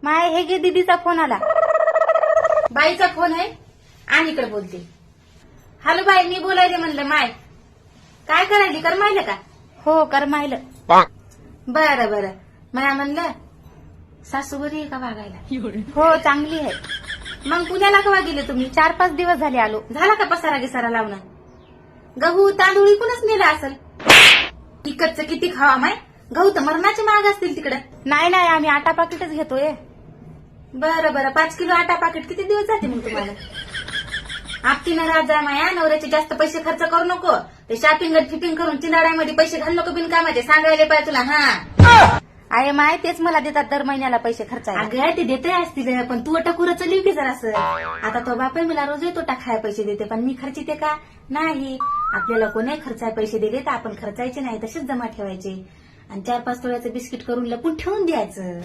माय हे घे दीदीचा फोन आला. बाईचा फोन आहे आणि इकडे बोलते. हॅलो बाई, मी बोलायले म्हणलं. माय काय करायली, करमायलं का? हो करमायलं. बरं बरं. माया म्हणलं सासू बरी आहे का वागायला? हो चांगली आहे. मग पुण्याला केव्हा गेले तुम्ही? 4-5 दिवस झाले आलो. झाला का पसारा गिसारा लावणं? गहू तांदूळ इकूनच नेला असेल. इकडचं किती खावा माय, गहू तर मरणाचे महाग असतील तिकडे. नाही नाही, आम्ही आटा पाकिटच घेतोय. बरं बरं, 5 किलो आटा पाकिट किती दिवस जाते मग तुम्हाला? आपटीनं राहत जा माया, नवऱ्याचे जास्त पैसे खर्च करू नको. ते शॉपिंग फिटिंग करून चिंदाड्यामध्ये पैसे घालू नको बिनकामाचे. सांगायला पाहिजे तुला. हा आहे माय, तेच मला देतात दर महिन्याला पैसे खर्चायला. अगं ते देते असतील, पण तू टकुर चली की जरासं. आता तो बाप मला रोज येतो टाकाय पैसे देते, पण मी खर्चिते का? नाही. आपल्याला कोणी खर्चाय पैसे दिले तर आपण खर्चायचे नाही, तसेच जमा ठेवायचे आणि 4-5 तोळ्याचं बिस्किट करून लपून ठेवून द्यायचं.